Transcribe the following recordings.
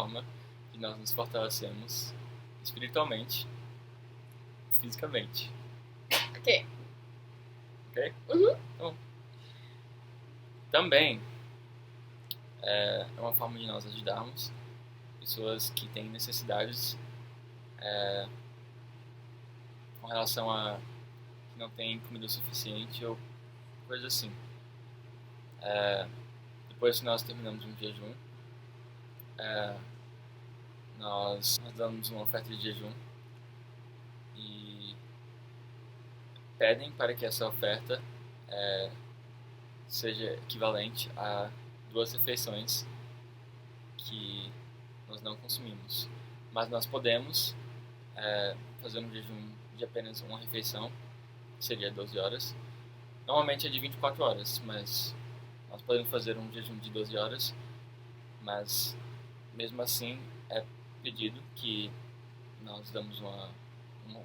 forma que nós nos fortalecemos espiritualmente, fisicamente. Ok? Ok? Uhum. Então, também é uma forma de nós ajudarmos pessoas que têm necessidades com relação a que não tem comida suficiente ou coisa assim. Depois que nós terminamos um jejum, nós damos uma oferta de jejum e pedem para que essa oferta seja equivalente a 2 refeições que nós não consumimos. Mas nós podemos fazer um jejum de apenas uma refeição, que seria 12 horas. Normalmente é de 24 horas, mas nós podemos fazer um jejum de 12 horas, mas mesmo assim é pedido que nós damos uma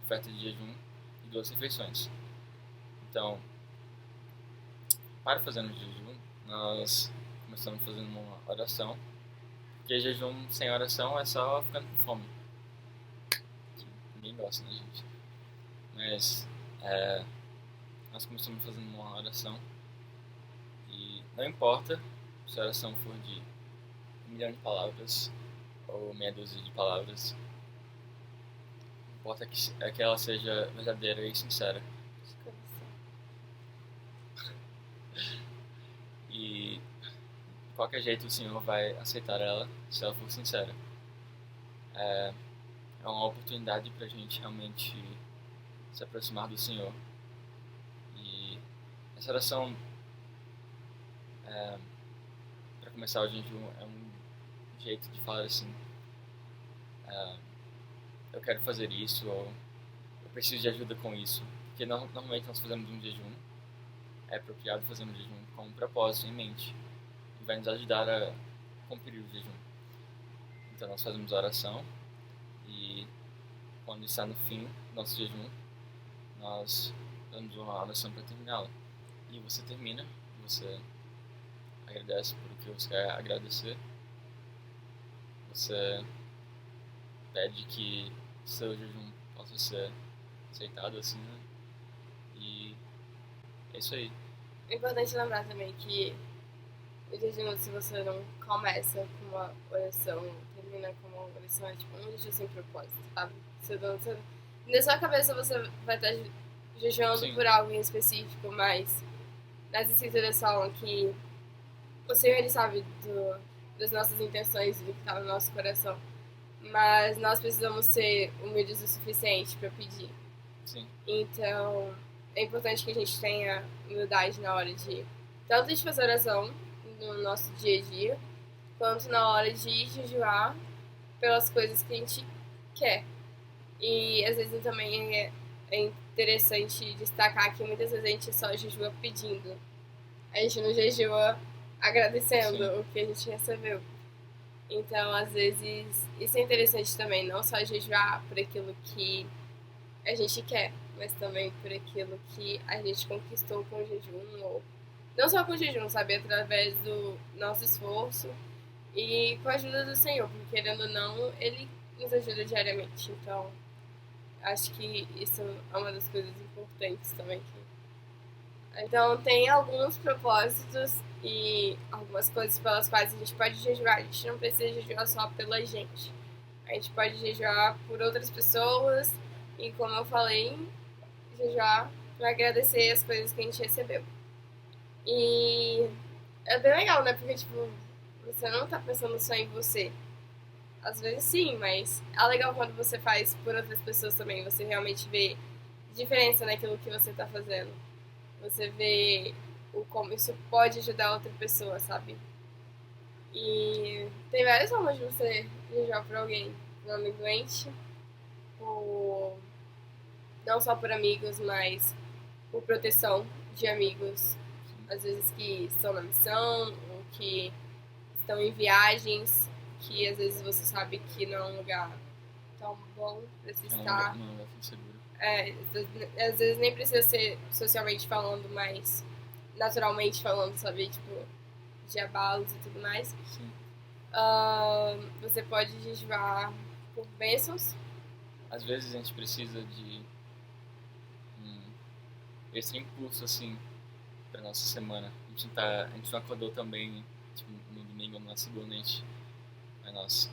oferta de jejum de 2 refeições. Então, para fazer um jejum, nós começamos fazendo uma oração, porque jejum sem oração é só ficando com fome. Ninguém gosta, né, gente? Mas nós começamos fazendo uma oração e não importa se a oração for de 1 milhão de palavras ou meia dúzia de palavras, importa que ela seja verdadeira e sincera. E de qualquer jeito o Senhor vai aceitar ela se ela for sincera. É uma oportunidade para a gente realmente se aproximar do Senhor. E essa oração, para começar o jejum, é um jeito de falar assim: eu quero fazer isso, ou eu preciso de ajuda com isso. Porque normalmente nós fazemos um jejum, é apropriado fazer um jejum com um propósito em mente, e vai nos ajudar a cumprir o jejum. Então nós fazemos a oração, e quando está no fim do nosso jejum, nós damos uma oração para terminá-la. E você termina, você agradece por o que você quer agradecer, você pede que seu jejum possa ser aceitado assim, né? E é isso aí. É importante lembrar também que o jejum, se você não começa com uma oração, termina com uma oração, é tipo um jejum sem propósito, sabe? Na sua cabeça você vai estar jejuando Sim. por algo em específico, mas nas escrituras falam que o Senhor, ele sabe das nossas intenções e do que está no nosso coração. Mas nós precisamos ser humildes o suficiente para pedir. Sim. Então, é importante que a gente tenha humildade na hora de tanto de fazer oração no nosso dia a dia, quanto na hora de jejuar pelas coisas que a gente quer. E às vezes também é interessante destacar que muitas vezes a gente só jejua pedindo. A gente não jejua agradecendo Sim. o que a gente recebeu. Então, às vezes, isso é interessante também, não só jejuar por aquilo que a gente quer, mas também por aquilo que a gente conquistou com o jejum, ou não só com o jejum, sabe, através do nosso esforço e com a ajuda do Senhor, porque querendo ou não, Ele nos ajuda diariamente. Então, acho que isso é uma das coisas importantes também. Então, tem alguns propósitos e algumas coisas pelas quais a gente pode jejuar. A gente não precisa jejuar só pela gente. A gente pode jejuar por outras pessoas e, como eu falei, jejuar para agradecer as coisas que a gente recebeu. E é bem legal, né? Porque, tipo, você não tá pensando só em você. Às vezes sim, mas é legal quando você faz por outras pessoas também. Você realmente vê diferença naquilo que você tá fazendo. Você vê como isso pode ajudar outra pessoa, sabe? E tem várias formas de você jejuar por alguém. Por um amigo doente, não só por amigos, mas por proteção de amigos. Às vezes que estão na missão, ou que estão em viagens, que às vezes você sabe que não é um lugar tão bom pra se estar. Não é um lugar tão seguro. Às vezes nem precisa ser socialmente falando, mas naturalmente falando, sabe? Tipo, de abalos e tudo mais. Sim. Você pode jejuar por bênçãos. Às vezes a gente precisa de um extra impulso, assim, pra nossa semana. A gente não acordou também, tipo, no domingo ou na segunda, mas nossa,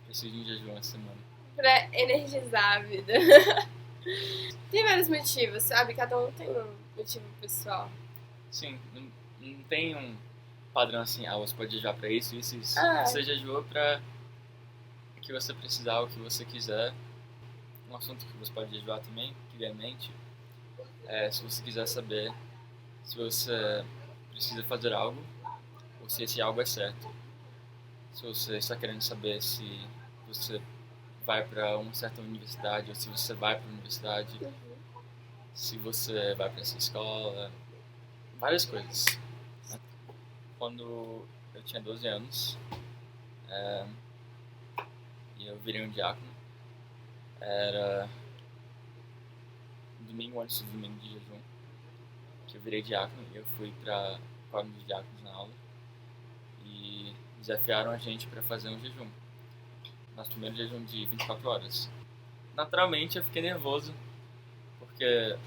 preciso de um jejum essa semana. Pra energizar a vida. Tem vários motivos, sabe? Cada um tem um motivo pessoal. Sim, não tem um padrão assim, você pode jejuar pra isso, isso, isso. Ah, Você jejua pra o que você precisar, o que você quiser. Um assunto que você pode jejuar também, que vem à mente, se você quiser saber se você precisa fazer algo ou se esse algo é certo. Se você está querendo saber se você vai para uma certa universidade ou se você vai para a universidade, se você vai para essa escola, várias coisas. Quando eu tinha 12 anos e eu virei um diácono, era domingo antes do domingo de jejum, que eu virei diácono e eu fui para o quadro dos diáconos na aula e desafiaram a gente para fazer um jejum. Nosso primeiro jejum de 24 horas. Naturalmente eu fiquei nervoso, porque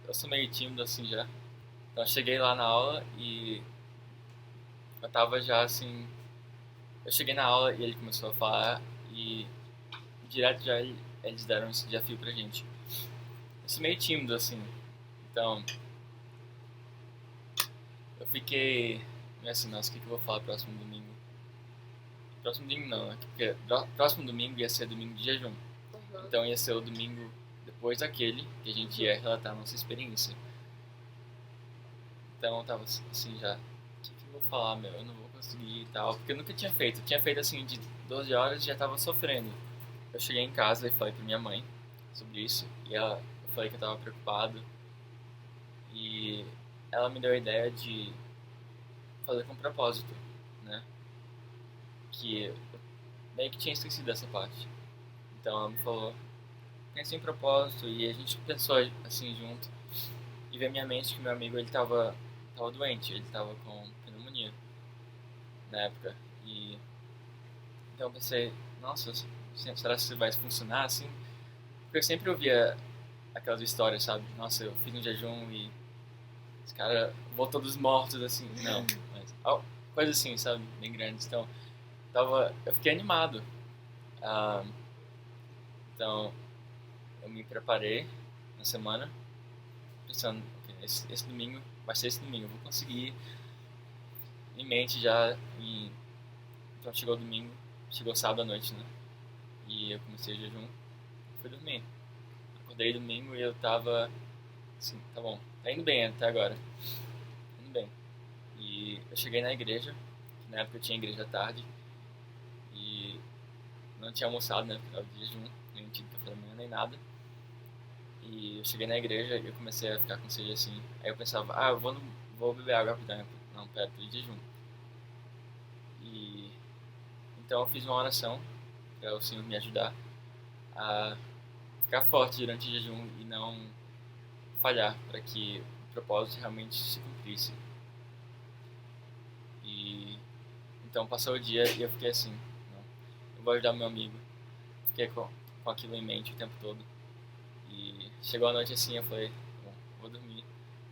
eu sou meio tímido assim já. Então eu cheguei lá na aula e eu tava já assim. Eu cheguei na aula e ele começou a falar e direto já eles deram esse desafio pra gente. Eu sou meio tímido assim, então eu fiquei meio assim, nossa, o que eu vou falar próximo domingo? Próximo domingo não, né? Porque próximo domingo ia ser domingo de jejum. Então ia ser o domingo depois daquele que a gente ia relatar a nossa experiência. Então eu tava assim já, o que eu vou falar, meu? Eu não vou conseguir e tal, porque eu nunca tinha feito. Eu tinha feito assim de 12 horas e já tava sofrendo. Eu cheguei em casa e falei pra minha mãe sobre isso, e eu falei que eu tava preocupado, e ela me deu a ideia de fazer com propósito, né? Que eu meio que tinha esquecido dessa parte. Então ela me falou, pensa em propósito, e a gente pensou assim junto, e veio à minha mente que meu amigo ele tava doente, ele tava com pneumonia na época, e então eu pensei, nossa, será que isso vai funcionar assim? Porque eu sempre ouvia aquelas histórias, sabe? Nossa, eu fiz um jejum e os caras voltou dos mortos, assim. Não, mas coisa assim, sabe? Bem grandes. Então, eu fiquei animado. Ah, então, eu me preparei na semana, pensando, ok, esse domingo vai ser esse domingo, eu vou conseguir em mente já. Então, chegou domingo, chegou sábado à noite, né? E eu comecei o jejum, fui dormir. Acordei domingo e eu tava assim, tá bom, tá indo bem até agora. Indo bem. E eu cheguei na igreja, que na época eu tinha igreja à tarde, e não tinha almoçado, né, porque tava de jejum, nem tinha café da manhã, nem nada. E eu cheguei na igreja e eu comecei a ficar com sede assim. Aí eu pensava, eu vou beber água rapidão. Não, pera, tô de jejum. E então eu fiz uma oração para o Senhor me ajudar a ficar forte durante o jejum e não falhar, para que o propósito realmente se cumprisse. E então passou o dia e eu fiquei assim, não, eu vou ajudar meu amigo. Fiquei com aquilo em mente o tempo todo. E chegou a noite assim, eu falei, bom, vou dormir,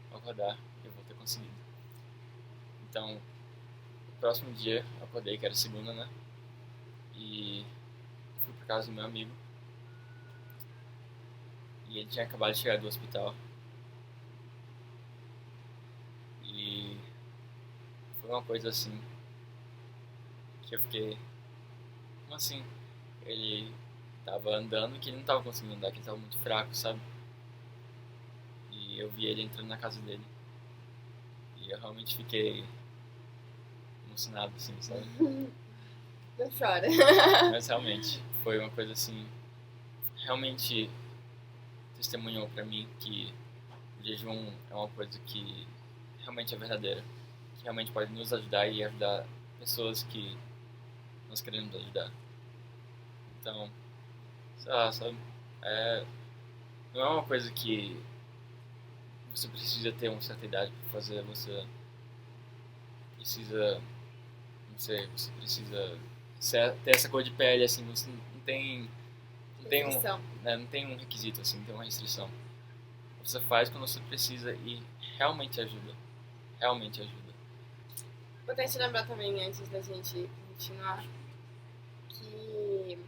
vou acordar, eu vou ter conseguido. Então, no próximo dia, eu acordei, que era segunda, né? E fui pra casa do meu amigo. E ele tinha acabado de chegar do hospital. E foi uma coisa assim, que eu fiquei, como assim? Ele tava andando que ele não tava conseguindo andar, que ele tava muito fraco, sabe? E eu vi ele entrando na casa dele. E eu realmente fiquei emocionado, assim, sabe? Não chora. Mas realmente, foi uma coisa assim, realmente testemunhou pra mim que o jejum é uma coisa que realmente é verdadeira, que realmente pode nos ajudar e ajudar pessoas que nós queremos ajudar. Então, sei lá, sabe? É, não é uma coisa que você precisa ter uma certa idade pra fazer, você precisa Você precisa ter essa cor de pele, assim, você não tem não tem um requisito, assim, não tem uma restrição. Você faz quando você precisa e realmente ajuda. Realmente ajuda. Vou te lembrar também, antes da gente continuar, que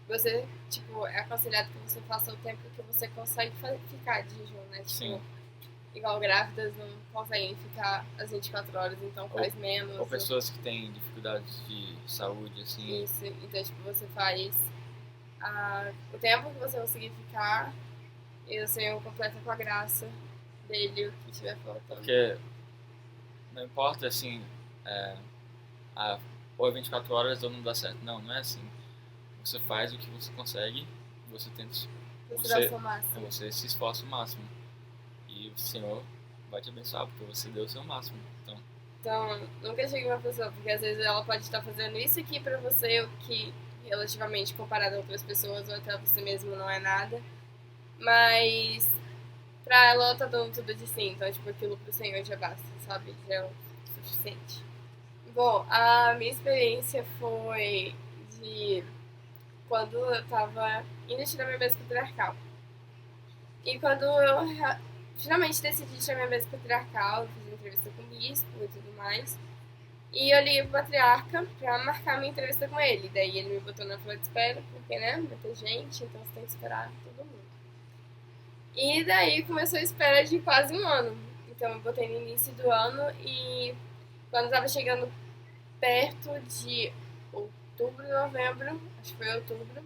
você, tipo, é aconselhado que você faça o tempo que você consegue ficar de jejum, né? Tipo, sim. Igual grávidas não conseguem ficar as 24 horas, então faz menos. Ou pessoas que têm dificuldades de saúde, assim. Isso, então, tipo, você faz o tempo que você conseguir ficar e o Senhor completa com a graça dele o que estiver faltando. Porque não importa, assim, ou é 24 horas ou não dá certo. Não, não é assim. Você faz o que você consegue, você tenta... Você dá o seu máximo. Você se esforça o máximo. E o Senhor vai te abençoar, porque você deu o seu máximo. Então, nunca chegue uma pessoa, porque às vezes ela pode estar fazendo isso aqui pra você, o que relativamente comparado a outras pessoas ou até você mesmo não é nada. Mas pra ela tá dando tudo de si, então tipo, aquilo pro Senhor já basta, sabe? Já é o suficiente. Bom, a minha experiência foi de quando eu tava indo tirar minha mesa patriarcal. E quando eu finalmente decidi tirar minha mesa patriarcal, eu fiz entrevista com o bispo e tudo mais. E eu liguei pro patriarca pra marcar minha entrevista com ele. Daí ele me botou na fila de espera, porque, né, vai ter gente, então você tem que esperar todo mundo. E daí começou a espera de quase um ano. Então eu botei no início do ano e quando tava chegando perto de outubro, novembro, acho que foi outubro,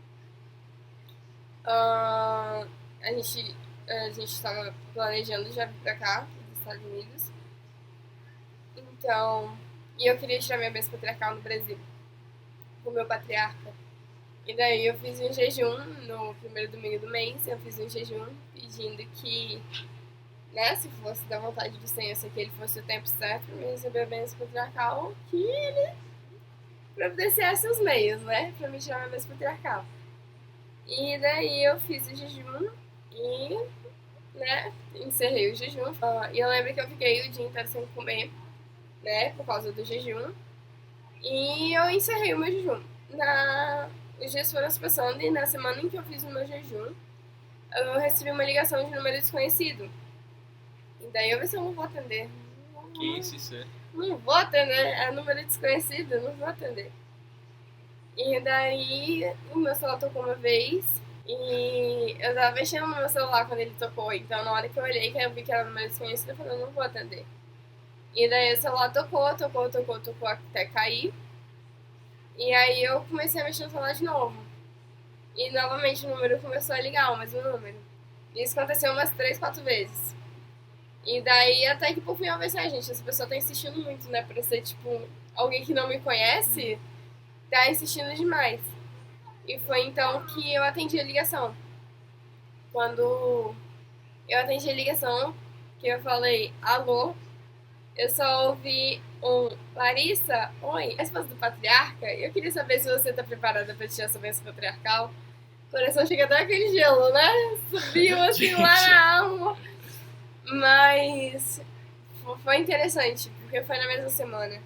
a gente estava planejando já vir pra cá, dos Estados Unidos. Então, e eu queria tirar minha bênção patriarcal no Brasil, com o meu patriarca. E daí eu fiz um jejum no primeiro domingo do mês, eu fiz um jejum pedindo que, né, se fosse da vontade do Senhor, se aquele fosse o tempo certo para me receber a bênção patriarcal, que ele providenciasse os meios, né, para me tirar minha bênção patriarcal. E daí eu fiz o jejum e, né, encerrei o jejum. E eu lembro que eu fiquei o dia inteiro sem comer, né, por causa do jejum. E eu encerrei o meu jejum. Os dias foram se passando e na semana em que eu fiz o meu jejum, eu recebi uma ligação de número desconhecido. E daí eu pensei, eu não vou atender. Que isso é? Não vou atender, é número desconhecido, não vou atender. E daí o meu celular tocou uma vez e eu tava mexendo no meu celular quando ele tocou. Então na hora que eu olhei, que eu vi que era número desconhecido, eu falei, eu não vou atender. E daí o celular tocou até cair. E aí eu comecei a mexer no celular de novo. E novamente o número começou a ligar, o mesmo número. E isso aconteceu umas 3, 4 vezes. E daí até que por fim eu pensei, gente, essa pessoa tá insistindo muito, né? Pra ser tipo alguém que não me conhece, tá insistindo demais. E foi então que eu atendi a ligação. Quando eu atendi a ligação, que eu falei, alô, eu só ouvi Larissa, oi, a esposa do patriarca, eu queria saber se você tá preparada pra tirar essa bênção patriarcal. O coração chega até aquele gelo, né? Subiu assim lá na alma. Mas foi interessante, porque foi na mesma semana.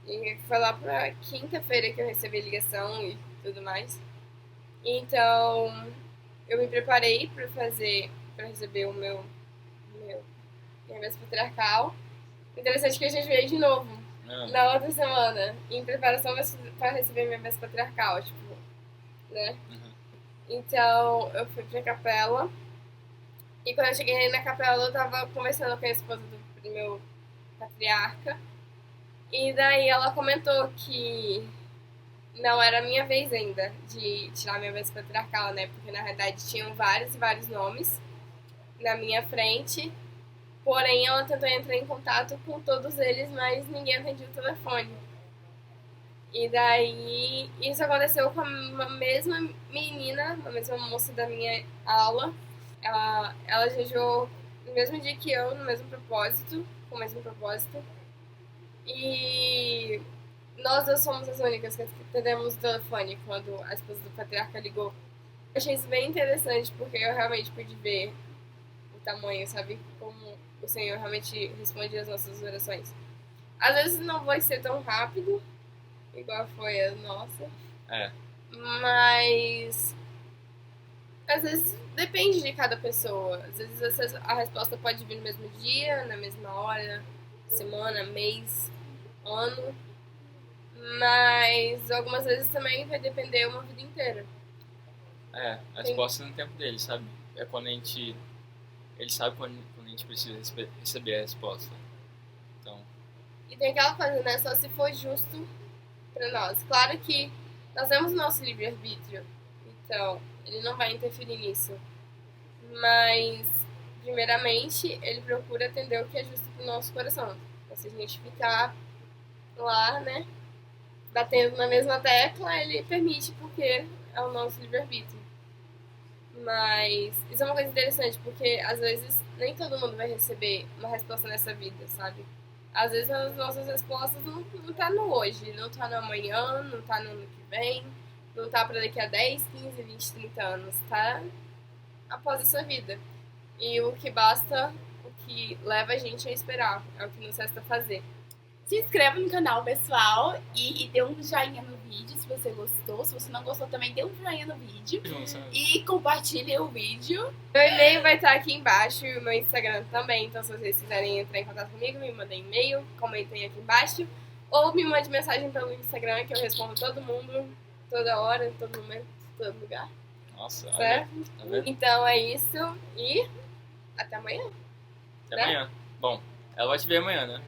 E foi lá pra quinta-feira que eu recebi a ligação e tudo mais. Então, eu me preparei pra receber minha bênção patriarcal. Interessante que a gente veio de novo na outra semana, em preparação para receber minha bênção patriarcal, tipo, né? Então, eu fui pra capela. E quando eu cheguei na capela, eu tava conversando com a esposa do meu patriarca. E daí ela comentou que não era a minha vez ainda de tirar minha bênção patriarcal, né? Porque na realidade tinham vários e vários nomes na minha frente. Porém, ela tentou entrar em contato com todos eles, mas ninguém atendia o telefone. E daí, isso aconteceu com a mesma menina, a mesma moça da minha aula. Ela jejuou no mesmo dia que eu, no mesmo propósito, com o mesmo propósito. E nós duas somos as únicas que atendemos o telefone quando a esposa do patriarca ligou. Eu achei isso bem interessante, porque eu realmente pude ver o tamanho, sabe? Como o Senhor realmente responde às nossas orações. Às vezes não vai ser tão rápido, igual foi a nossa, É, mas às vezes depende de cada pessoa. Às vezes a resposta pode vir no mesmo dia, na mesma hora, semana, mês, ano, mas algumas vezes também vai depender uma vida inteira. a resposta é no tempo dele, sabe? É quando a gente... Ele sabe quando a gente precisa receber a resposta. Então, E tem aquela coisa, né? Só se for justo pra nós. Claro que nós temos o nosso livre-arbítrio, então ele não vai interferir nisso. Mas, primeiramente, ele procura atender o que é justo pro nosso coração. Então, se a gente ficar lá, né, batendo na mesma tecla, ele permite porque é o nosso livre-arbítrio. Mas isso é uma coisa interessante, porque às vezes nem todo mundo vai receber uma resposta nessa vida, sabe? Às vezes as nossas respostas não tá no hoje, não tá no amanhã, não tá no ano que vem, não tá pra daqui a 10, 15, 20, 30 anos, tá após essa vida. E o que basta, o que leva a gente a esperar, é o que nos resta fazer. Se inscreva no canal, pessoal, e dê um joinha no vídeo se você gostou. Se você não gostou também, dê um joinha no vídeo. E compartilhe o vídeo. Meu e-mail vai estar aqui embaixo e o meu Instagram também. Então, se vocês quiserem entrar em contato comigo, me mandem e-mail, comentem aqui embaixo. Ou me mande mensagem pelo Instagram, que eu respondo todo mundo, toda hora, em todo momento, em todo lugar. nossa, Certo? olha, tá vendo? Então é isso e até amanhã. Até né? amanhã. Bom, ela vai te ver amanhã, né?